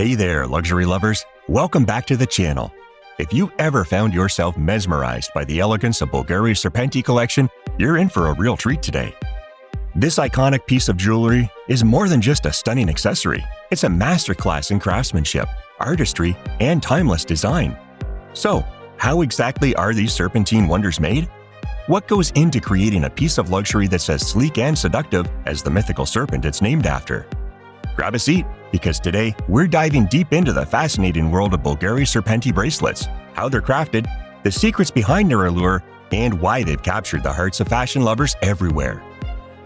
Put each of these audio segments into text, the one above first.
Hey there, luxury lovers. Welcome back to the channel. If you ever found yourself mesmerized by the elegance of Bvlgari Serpenti collection, you're in for a real treat today. This iconic piece of jewelry is more than just a stunning accessory. It's a masterclass in craftsmanship, artistry, and timeless design. So, how exactly are these serpentine wonders made? What goes into creating a piece of luxury that's as sleek and seductive as the mythical serpent it's named after? Grab a seat, because today we're diving deep into the fascinating world of Bvlgari Serpenti Bracelets, how they're crafted, the secrets behind their allure, and why they've captured the hearts of fashion lovers everywhere.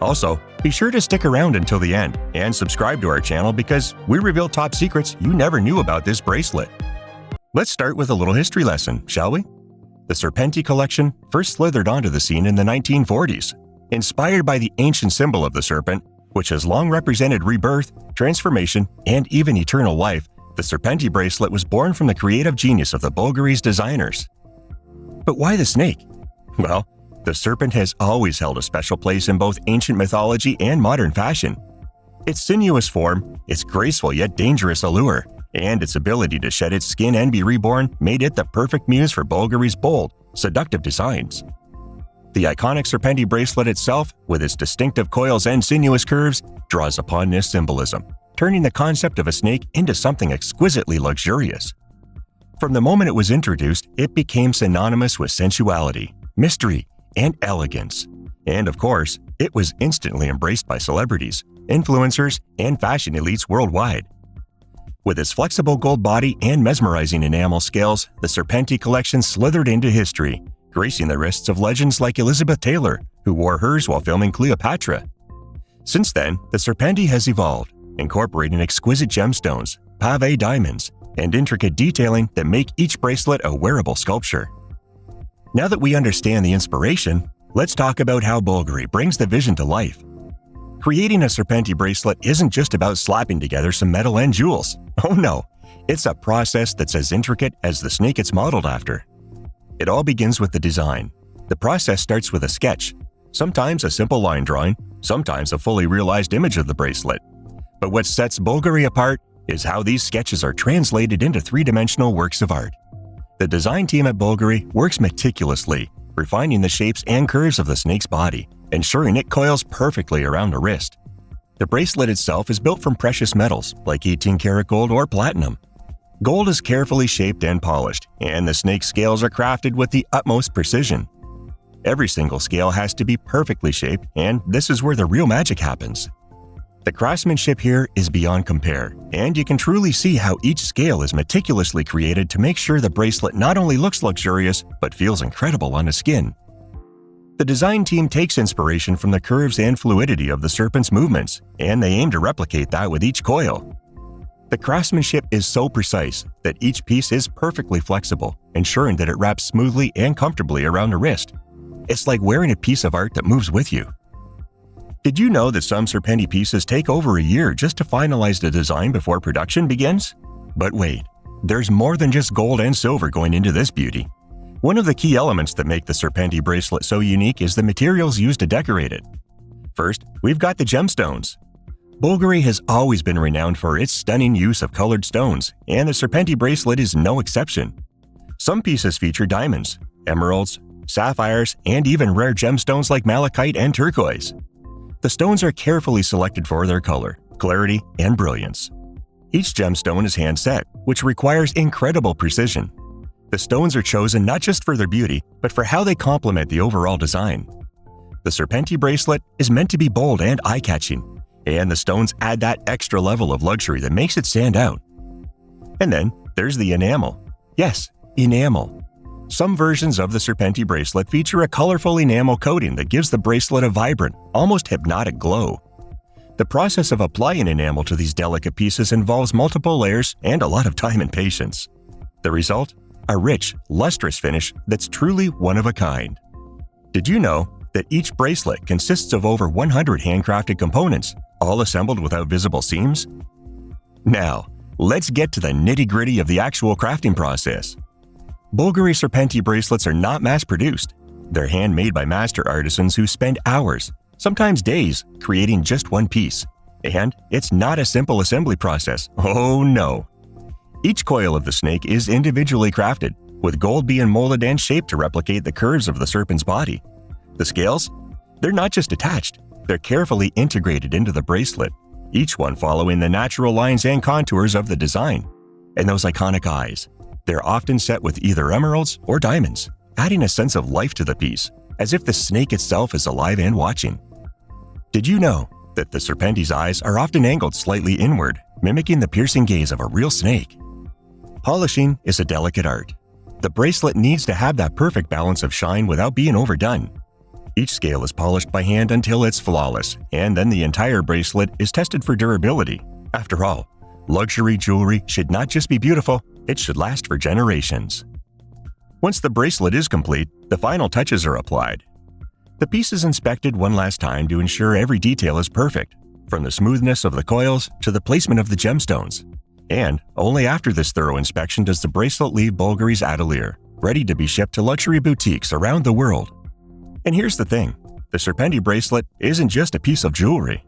Also, be sure to stick around until the end and subscribe to our channel because we reveal top secrets you never knew about this bracelet. Let's start with a little history lesson, shall we? The Serpenti collection first slithered onto the scene in the 1940s. Inspired by the ancient symbol of the serpent, which has long represented rebirth, transformation, and even eternal life, the Serpenti bracelet was born from the creative genius of the Bvlgari's designers. But why the snake? Well, the serpent has always held a special place in both ancient mythology and modern fashion. Its sinuous form, its graceful yet dangerous allure, and its ability to shed its skin and be reborn made it the perfect muse for Bvlgari's bold, seductive designs. The iconic Serpenti bracelet itself, with its distinctive coils and sinuous curves, draws upon this symbolism, turning the concept of a snake into something exquisitely luxurious. From the moment it was introduced, it became synonymous with sensuality, mystery, and elegance. And of course, it was instantly embraced by celebrities, influencers, and fashion elites worldwide. With its flexible gold body and mesmerizing enamel scales, the Serpenti collection slithered into history, gracing the wrists of legends like Elizabeth Taylor, who wore hers while filming Cleopatra. Since then, the Serpenti has evolved, incorporating exquisite gemstones, pave diamonds, and intricate detailing that make each bracelet a wearable sculpture. Now that we understand the inspiration, let's talk about how Bvlgari brings the vision to life. Creating a Serpenti bracelet isn't just about slapping together some metal and jewels. Oh no, it's a process that's as intricate as the snake it's modeled after. It all begins with the design. The process starts with a sketch, sometimes a simple line drawing, sometimes a fully realized image of the bracelet. But what sets Bvlgari apart is how these sketches are translated into three-dimensional works of art. The design team at Bvlgari works meticulously, refining the shapes and curves of the snake's body, ensuring it coils perfectly around the wrist. The bracelet itself is built from precious metals like 18-karat gold or platinum. Gold is carefully shaped and polished, and the snake's scales are crafted with the utmost precision. Every single scale has to be perfectly shaped, and this is where the real magic happens. The craftsmanship here is beyond compare, and you can truly see how each scale is meticulously created to make sure the bracelet not only looks luxurious, but feels incredible on the skin. The design team takes inspiration from the curves and fluidity of the serpent's movements, and they aim to replicate that with each coil. The craftsmanship is so precise that each piece is perfectly flexible, ensuring that it wraps smoothly and comfortably around the wrist. It's like wearing a piece of art that moves with you. Did you know that some Serpenti pieces take over a year just to finalize the design before production begins? But wait, there's more than just gold and silver going into this beauty. One of the key elements that make the Serpenti bracelet so unique is the materials used to decorate it. First, we've got the gemstones. Bvlgari has always been renowned for its stunning use of colored stones, and the Serpenti bracelet is no exception. Some pieces feature diamonds, emeralds, sapphires, and even rare gemstones like malachite and turquoise. The stones are carefully selected for their color, clarity, and brilliance. Each gemstone is hand-set, which requires incredible precision. The stones are chosen not just for their beauty, but for how they complement the overall design. The Serpenti bracelet is meant to be bold and eye-catching, and the stones add that extra level of luxury that makes it stand out. And then there's the enamel. Yes, enamel. Some versions of the Serpenti bracelet feature a colorful enamel coating that gives the bracelet a vibrant, almost hypnotic glow. The process of applying enamel to these delicate pieces involves multiple layers and a lot of time and patience. The result? A rich, lustrous finish that's truly one of a kind. Did you know that each bracelet consists of over 100 handcrafted components, all assembled without visible seams? Now, let's get to the nitty-gritty of the actual crafting process. Bvlgari Serpenti bracelets are not mass-produced. They're handmade by master artisans who spend hours, sometimes days, creating just one piece. And it's not a simple assembly process. Oh no! Each coil of the snake is individually crafted, with gold being molded and shaped to replicate the curves of the serpent's body. The scales? They're not just attached, they're carefully integrated into the bracelet, each one following the natural lines and contours of the design. And those iconic eyes, they're often set with either emeralds or diamonds, adding a sense of life to the piece, as if the snake itself is alive and watching. Did you know that the Serpenti's eyes are often angled slightly inward, mimicking the piercing gaze of a real snake? Polishing is a delicate art. The bracelet needs to have that perfect balance of shine without being overdone. Each scale is polished by hand until it's flawless, and then the entire bracelet is tested for durability. After all, luxury jewelry should not just be beautiful, it should last for generations. Once the bracelet is complete, the final touches are applied. The piece is inspected one last time to ensure every detail is perfect, from the smoothness of the coils to the placement of the gemstones. And only after this thorough inspection does the bracelet leave Bvlgari's atelier, ready to be shipped to luxury boutiques around the world. And here's the thing, the Serpenti bracelet isn't just a piece of jewelry.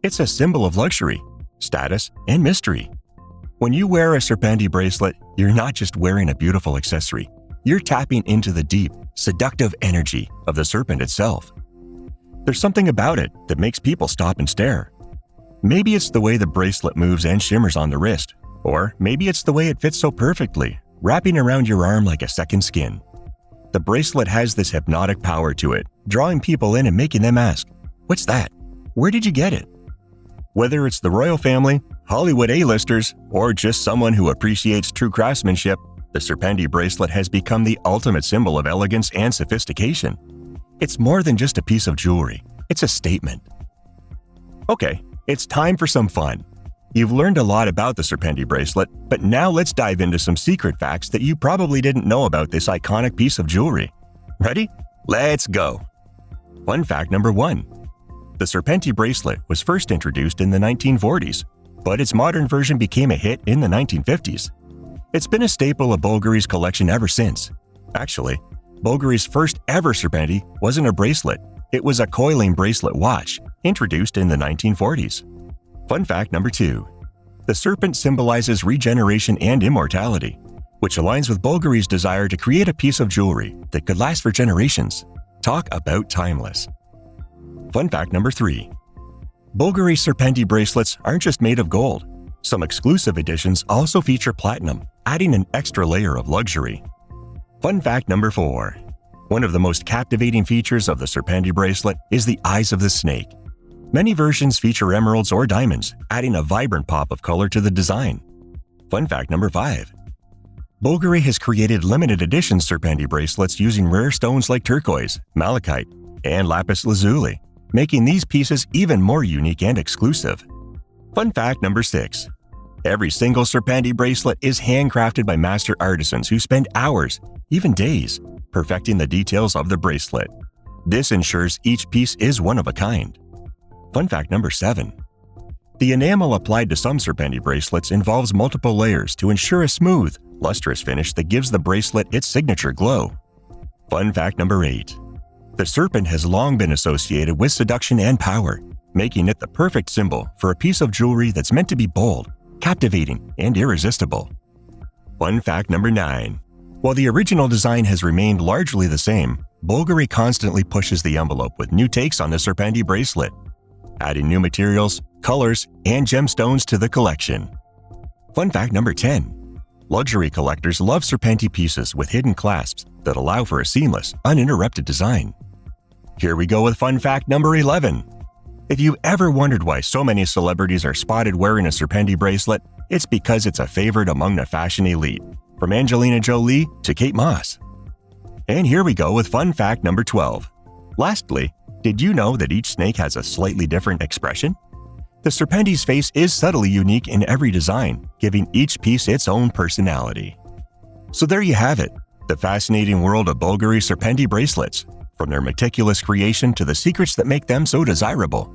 It's a symbol of luxury, status, and mystery. When you wear a Serpenti bracelet, you're not just wearing a beautiful accessory. You're tapping into the deep, seductive energy of the serpent itself. There's something about it that makes people stop and stare. Maybe it's the way the bracelet moves and shimmers on the wrist, or maybe it's the way it fits so perfectly, wrapping around your arm like a second skin. The bracelet has this hypnotic power to it, drawing people in and making them ask, "What's that? Where did you get it?" Whether it's the royal family, Hollywood A-listers, or just someone who appreciates true craftsmanship, the Serpenti bracelet has become the ultimate symbol of elegance and sophistication. It's more than just a piece of jewelry, it's a statement. Okay, it's time for some fun. You've learned a lot about the Serpenti bracelet, but now let's dive into some secret facts that you probably didn't know about this iconic piece of jewelry. Ready? Let's go! Fun fact number 1. The Serpenti bracelet was first introduced in the 1940s, but its modern version became a hit in the 1950s. It's been a staple of Bvlgari's collection ever since. Actually, Bvlgari's first ever Serpenti wasn't a bracelet, it was a coiling bracelet watch, introduced in the 1940s. Fun fact number 2. The serpent symbolizes regeneration and immortality, which aligns with Bvlgari's desire to create a piece of jewelry that could last for generations. Talk about timeless. Fun fact number 3. Bvlgari Serpenti bracelets aren't just made of gold. Some exclusive editions also feature platinum, adding an extra layer of luxury. Fun fact number 4. One of the most captivating features of the Serpenti bracelet is the eyes of the snake. Many versions feature emeralds or diamonds, adding a vibrant pop of color to the design. Fun fact number 5. Bvlgari has created limited edition Serpenti bracelets using rare stones like turquoise, malachite, and lapis lazuli, making these pieces even more unique and exclusive. Fun fact number 6. Every single Serpenti bracelet is handcrafted by master artisans who spend hours, even days, perfecting the details of the bracelet. This ensures each piece is one of a kind. Fun fact number 7. The enamel applied to some Serpenti bracelets involves multiple layers to ensure a smooth, lustrous finish that gives the bracelet its signature glow. Fun fact number 8. The serpent has long been associated with seduction and power, making it the perfect symbol for a piece of jewelry that's meant to be bold, captivating, and irresistible. Fun fact number 9. While the original design has remained largely the same, Bvlgari constantly pushes the envelope with new takes on the Serpenti bracelet, adding new materials, colors, and gemstones to the collection. Fun fact number 10. Luxury collectors love Serpenti pieces with hidden clasps that allow for a seamless, uninterrupted design. Here we go with fun fact number 11. If you ever wondered why so many celebrities are spotted wearing a Serpenti bracelet, it's because it's a favorite among the fashion elite, from Angelina Jolie to Kate Moss. And here we go with fun fact number 12. Lastly, did you know that each snake has a slightly different expression? The Serpenti's face is subtly unique in every design, giving each piece its own personality. So there you have it, the fascinating world of Bvlgari Serpenti bracelets, from their meticulous creation to the secrets that make them so desirable.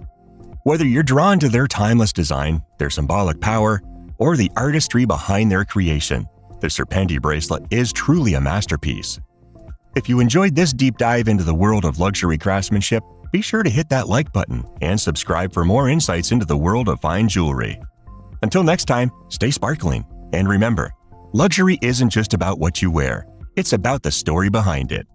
Whether you're drawn to their timeless design, their symbolic power, or the artistry behind their creation, the Serpenti bracelet is truly a masterpiece. If you enjoyed this deep dive into the world of luxury craftsmanship, be sure to hit that like button and subscribe for more insights into the world of fine jewelry. Until next time, stay sparkling, and remember, Luxury isn't just about what you wear, it's about the story behind it.